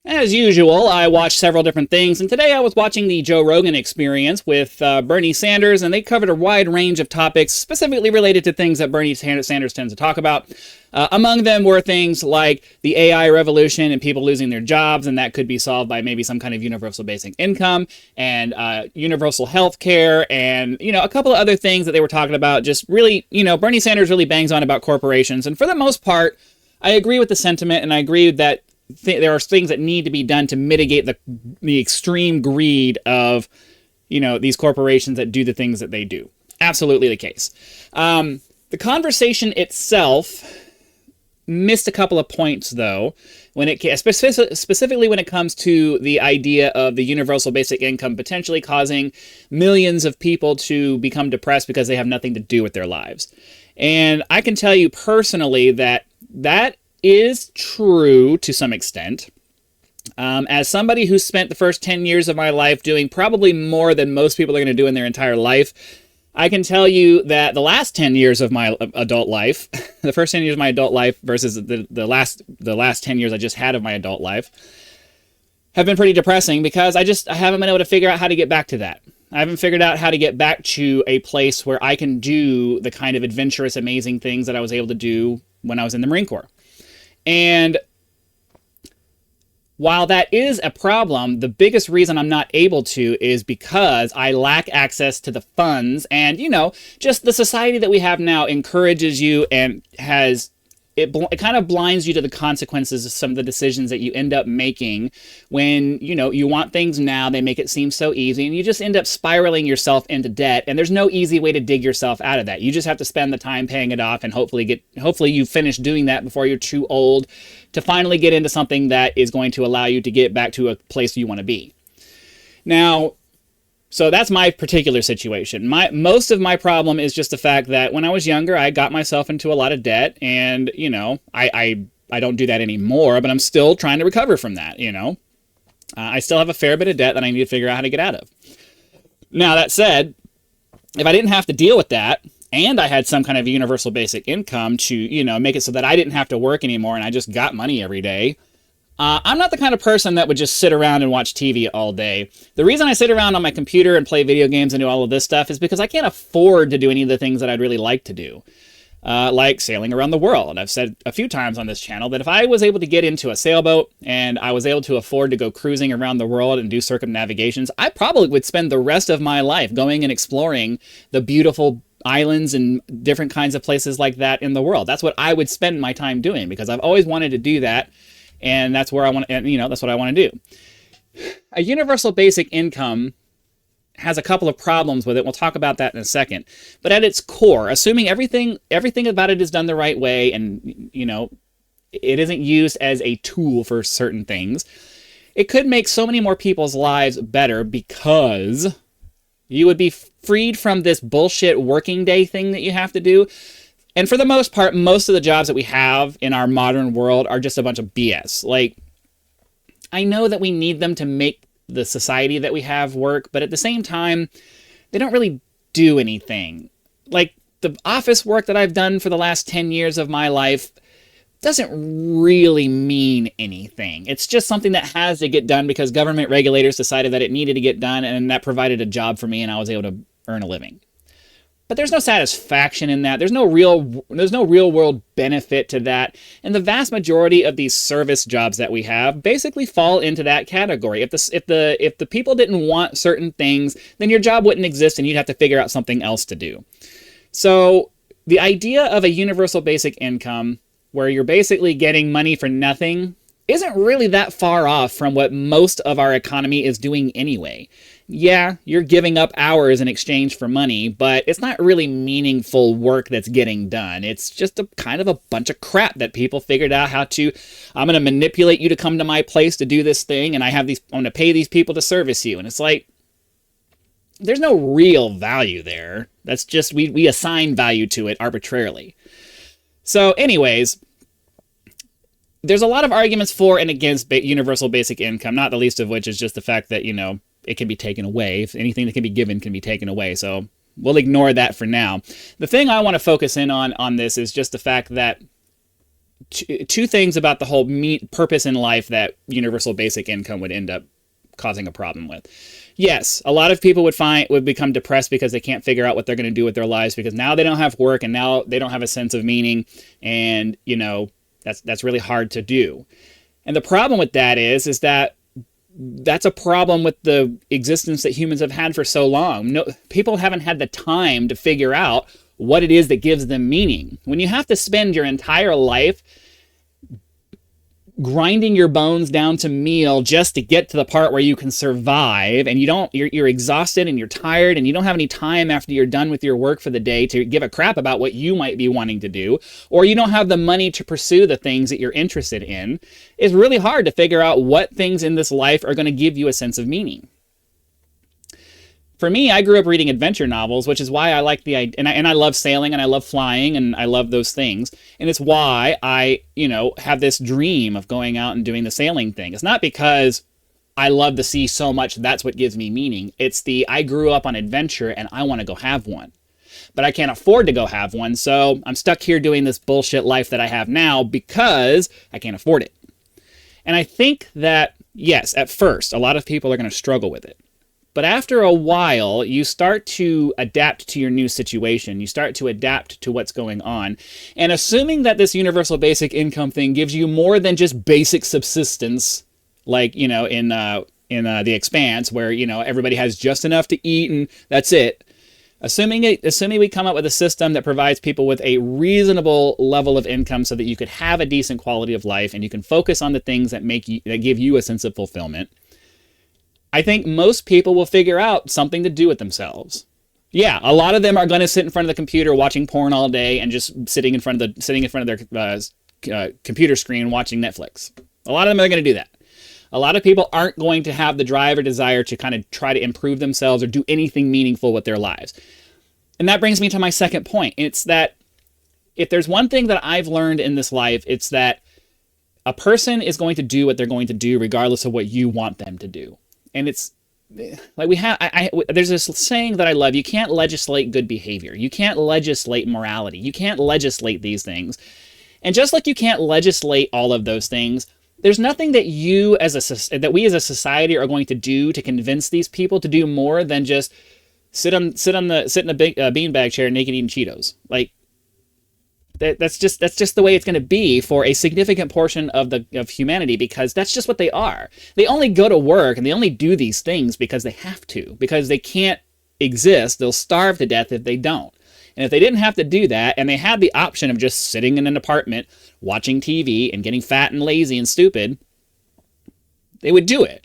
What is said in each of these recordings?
As usual, I watch several different things, and today I was watching the Joe Rogan Experience with Bernie Sanders, and they covered a wide range of topics specifically related to things that Bernie Sanders tends to talk about. Among them were things like the AI revolution and people losing their jobs, and that could be solved by maybe some kind of universal basic income and universal health care, and a couple of other things that they were talking about. Just really, Bernie Sanders really bangs on about corporations, and for the most part, I agree with the sentiment, and I agree that there are things that need to be done to mitigate the extreme greed of, these corporations that do the things that they do. Absolutely the case. The conversation itself missed a couple of points, though, when it specifically when it comes to the idea of the universal basic income potentially causing millions of people to become depressed because they have nothing to do with their lives. And I can tell you personally that is true to some extent. As somebody who spent the first 10 years of my life doing probably more than most people are going to do in their entire life, I can tell you that the last 10 years of my adult life, the first 10 years of my adult life versus the last 10 years I just had of my adult life, have been pretty depressing because I haven't been able to figure out how to get back to that. I haven't figured out how to get back to a place where I can do the kind of adventurous, amazing things that I was able to do when I was in the Marine Corps. And while that is a problem, the biggest reason I'm not able to is because I lack access to the funds. And, just the society that we have now encourages you and it kind of blinds you to the consequences of some of the decisions that you end up making when, you want things now. They make it seem so easy, and you just end up spiraling yourself into debt. And there's no easy way to dig yourself out of that. You just have to spend the time paying it off, and hopefully you finish doing that before you're too old to finally get into something that is going to allow you to get back to a place you want to be. Now, so that's my particular situation. Most of my problem is just the fact that when I was younger, I got myself into a lot of debt, and I don't do that anymore, but I'm still trying to recover from that. I still have a fair bit of debt that I need to figure out how to get out of. Now, that said, if I didn't have to deal with that, and I had some kind of universal basic income to make it so that I didn't have to work anymore and I just got money every day, I'm not the kind of person that would just sit around and watch TV all day. The reason I sit around on my computer and play video games and do all of this stuff is because I can't afford to do any of the things that I'd really like to do, like sailing around the world. I've said a few times on this channel that if I was able to get into a sailboat and I was able to afford to go cruising around the world and do circumnavigations, I probably would spend the rest of my life going and exploring the beautiful islands and different kinds of places like that in the world. That's what I would spend my time doing because I've always wanted to do that. And that's where I want, and that's what I want to do. A universal basic income has a couple of problems with it. We'll talk about that in a second. But at its core, assuming everything about it is done the right way, and it isn't used as a tool for certain things, it could make so many more people's lives better because you would be freed from this bullshit working day thing that you have to do. And for the most part, most of the jobs that we have in our modern world are just a bunch of BS. Like, I know that we need them to make the society that we have work, but at the same time, they don't really do anything. Like, the office work that I've done for the last 10 years of my life doesn't really mean anything. It's just something that has to get done because government regulators decided that it needed to get done, and that provided a job for me, and I was able to earn a living. But there's no satisfaction in that. There's no real world benefit to that. And the vast majority of these service jobs that we have basically fall into that category. If the people didn't want certain things, then your job wouldn't exist and you'd have to figure out something else to do. So the idea of a universal basic income where you're basically getting money for nothing isn't really that far off from what most of our economy is doing anyway. Yeah, you're giving up hours in exchange for money, but it's not really meaningful work that's getting done. It's just a kind of a bunch of crap that people figured out how to, I'm going to manipulate you to come to my place to do this thing, and I'm going to pay these people to service you. And it's like, there's no real value there. That's just, we assign value to it arbitrarily. So anyways, there's a lot of arguments for and against universal basic income, not the least of which is just the fact that, it can be taken away. If anything that can be given can be taken away. So we'll ignore that for now. The thing I want to focus in on this is just the fact that two things about the whole purpose in life that universal basic income would end up causing a problem with. Yes, a lot of people would become depressed because they can't figure out what they're going to do with their lives, because now they don't have work and now they don't have a sense of meaning, and that's really hard to do. And the problem with that is that that's a problem with the existence that humans have had for so long. No, people haven't had the time to figure out what it is that gives them meaning. When you have to spend your entire life grinding your bones down to meal just to get to the part where you can survive, and you're exhausted and you're tired and you don't have any time after you're done with your work for the day to give a crap about what you might be wanting to do, or you don't have the money to pursue the things that you're interested in, it's really hard to figure out what things in this life are going to give you a sense of meaning. For me, I grew up reading adventure novels, which is why I like the idea, and I love sailing and I love flying and I love those things. And it's why I, have this dream of going out and doing the sailing thing. It's not because I love the sea so much that's what gives me meaning. It's I grew up on adventure and I want to go have one. But I can't afford to go have one, so I'm stuck here doing this bullshit life that I have now because I can't afford it. And I think that, yes, at first, a lot of people are going to struggle with it. But after a while, you start to adapt to your new situation. You start to adapt to what's going on. And assuming that this universal basic income thing gives you more than just basic subsistence, like, in The Expanse, where, everybody has just enough to eat and that's it. Assuming we come up with a system that provides people with a reasonable level of income so that you could have a decent quality of life and you can focus on the things that give you a sense of fulfillment, I think most people will figure out something to do with themselves. Yeah, a lot of them are going to sit in front of the computer watching porn all day and just sitting in front of their computer screen watching Netflix. A lot of them are going to do that. A lot of people aren't going to have the drive or desire to kind of try to improve themselves or do anything meaningful with their lives. And that brings me to my second point. It's that if there's one thing that I've learned in this life, it's that a person is going to do what they're going to do regardless of what you want them to do. And it's like there's this saying that I love: you can't legislate good behavior. You can't legislate morality. You can't legislate these things. And just like you can't legislate all of those things, there's nothing that we as a society are going to do to convince these people to do more than just sit in a big beanbag chair naked eating Cheetos. Like that's just the way it's going to be for a significant portion of humanity, because that's just what they are. They only go to work and they only do these things because they have to, because they can't exist. They'll starve to death if they don't. And if they didn't have to do that, and they had the option of just sitting in an apartment watching TV and getting fat and lazy and stupid, they would do it.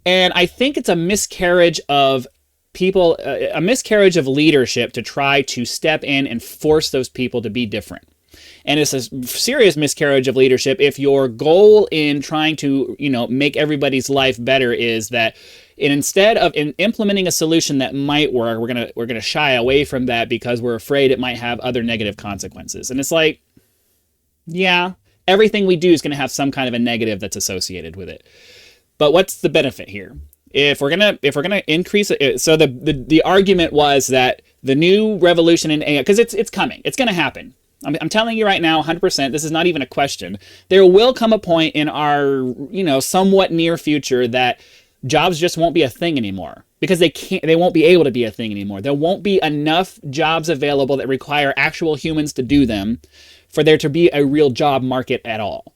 And I think it's a miscarriage of a miscarriage of leadership to try to step in and force those people to be different. And it's a serious miscarriage of leadership if your goal in trying to, make everybody's life better is that instead of implementing a solution that might work, we're gonna shy away from that because we're afraid it might have other negative consequences. And it's like, yeah, everything we do is going to have some kind of a negative that's associated with it. But what's the benefit here? If we're gonna increase it, so the argument was that the new revolution in AI, because it's coming, it's going to happen. I'm telling you right now, 100%. This is not even a question. There will come a point in our somewhat near future that jobs just won't be a thing anymore, because they won't be able to be a thing anymore. There won't be enough jobs available that require actual humans to do them for there to be a real job market at all.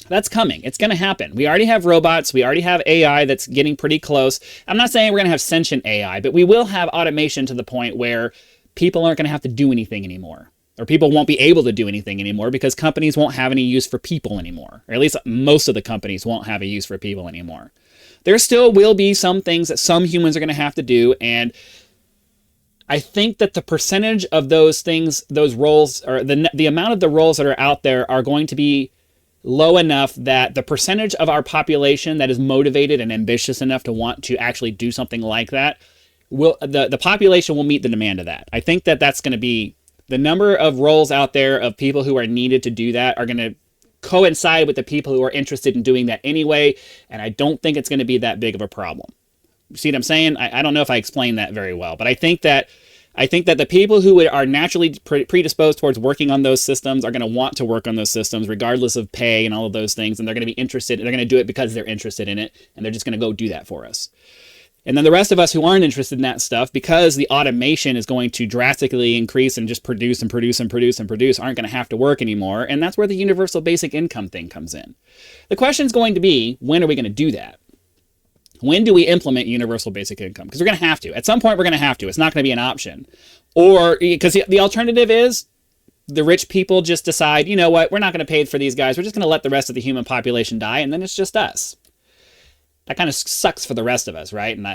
That's coming. It's going to happen. We already have robots. We already have AI that's getting pretty close. I'm not saying we're going to have sentient AI, but we will have automation to the point where people aren't going to have to do anything anymore. Or people won't be able to do anything anymore because companies won't have any use for people anymore. Or at least most of the companies won't have a use for people anymore. There still will be some things that some humans are going to have to do, and I think that the percentage of those things, those roles, or the amount of the roles that are out there are going to be low enough that the percentage of our population that is motivated and ambitious enough to want to actually do something like that, the population will meet the demand of that. I think that that's going to be the number of roles out there of people who are needed to do that are going to coincide with the people who are interested in doing that anyway, and I don't think it's going to be that big of a problem. See what I'm saying? I don't know if I explained that very well, but I think that I think that the people who are naturally predisposed towards working on those systems are going to want to work on those systems regardless of pay and all of those things, and they're going to be interested, and they're going to do it because they're interested in it, and they're just going to go do that for us. And then the rest of us who aren't interested in that stuff, because the automation is going to drastically increase and just produce and produce and produce and produce, aren't going to have to work anymore, and that's where the universal basic income thing comes in. The question is going to be, when are we going to do that? When do we implement universal basic income? Because we're going to have to. At some point, we're going to have to. It's not going to be an option. Or, because the alternative is the rich people just decide, you know what, we're not going to pay for these guys. We're just going to let the rest of the human population die, and then it's just us. That kind of sucks for the rest of us, right? And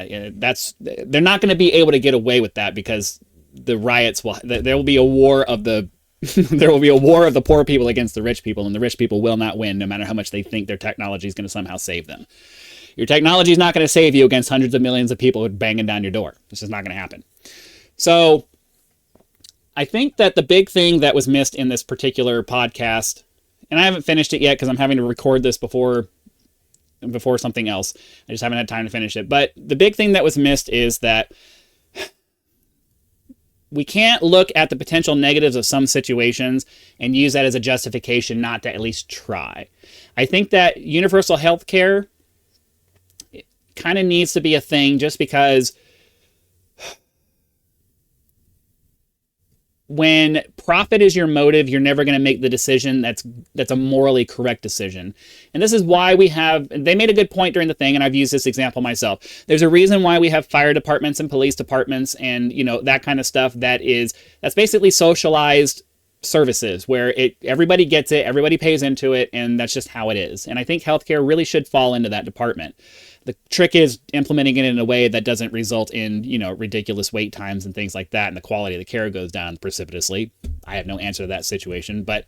they're not going to be able to get away with that, because the riots there will be a war of the there will be a war of the poor people against the rich people, and the rich people will not win, no matter how much they think their technology is going to somehow save them. Your technology is not going to save you against hundreds of millions of people banging down your door. This is not going to happen. So I think that the big thing that was missed in this particular podcast, and I haven't finished it yet because I'm having to record this before something else. I just haven't had time to finish it. But the big thing that was missed is that we can't look at the potential negatives of some situations and use that as a justification not to at least try. I think that universal health care kind of needs to be a thing, just because when profit is your motive, you're never going to make the decision that's a morally correct decision. And this is why they made a good point during the thing, and I've used this example myself. There's a reason why we have fire departments and police departments and, you know, that kind of stuff that's basically socialized services where everybody gets it, everybody pays into it, and that's just how it is. And I think healthcare really should fall into that department. The trick is implementing it in a way that doesn't result in, you know, ridiculous wait times and things like that, and the quality of the care goes down precipitously. I have no answer to that situation, but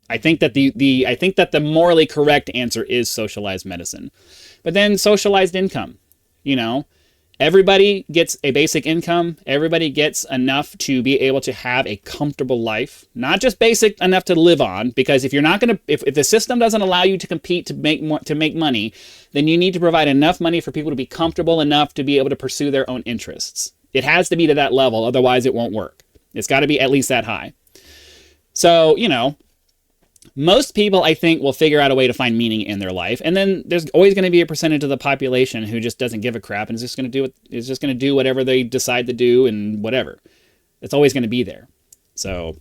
I think that the morally correct answer is socialized medicine. But then socialized income, you know, everybody gets a basic income. Everybody gets enough to be able to have a comfortable life, not just basic enough to live on. Because if you're not going to, if the system doesn't allow you to compete to make money, then you need to provide enough money for people to be comfortable enough to be able to pursue their own interests. It has to be to that level, otherwise it won't work. It's got to be at least that high. So, you know, most people, I think, will figure out a way to find meaning in their life, and then there's always going to be a percentage of the population who just doesn't give a crap and is just going to do whatever they decide to do and whatever. It's always going to be there. So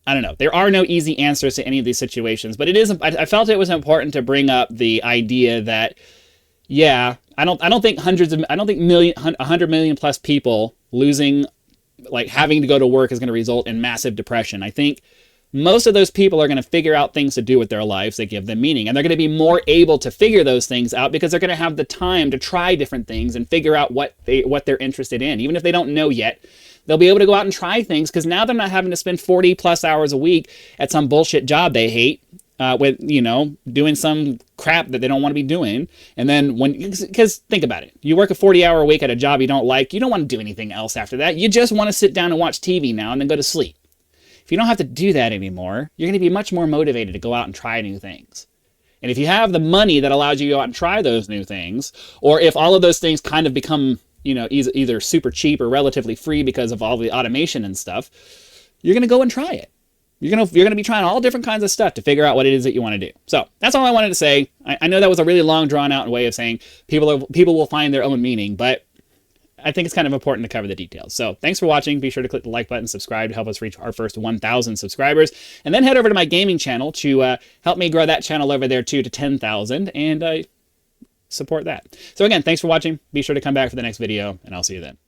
I don't know. There are no easy answers to any of these situations, but I felt it was important to bring up the idea that, yeah, I don't think 100 million plus people losing, like having to go to work, is going to result in massive depression. I think most of those people are going to figure out things to do with their lives that give them meaning. And they're going to be more able to figure those things out because they're going to have the time to try different things and figure out what they're interested in. Even if they don't know yet, they'll be able to go out and try things because now they're not having to spend 40 plus hours a week at some bullshit job they hate, with, you know, doing some crap that they don't want to be doing. And then because think about it, you work a 40-hour week at a job you don't like, you don't want to do anything else after that. You just want to sit down and watch TV now and then go to sleep. If you don't have to do that anymore, you're going to be much more motivated to go out and try new things. And if you have the money that allows you to go out and try those new things, or if all of those things kind of become, you know, either super cheap or relatively free because of all the automation and stuff, you're going to go and try it. You're going to be trying all different kinds of stuff to figure out what it is that you want to do. So that's all I wanted to say. I know that was a really long, drawn out way of saying people will find their own meaning, but I think it's kind of important to cover the details. So thanks for watching. Be sure to click the like button, subscribe to help us reach our first 1,000 subscribers, and then head over to my gaming channel to help me grow that channel over there too to 10,000 and support that. So again, thanks for watching. Be sure to come back for the next video, and I'll see you then.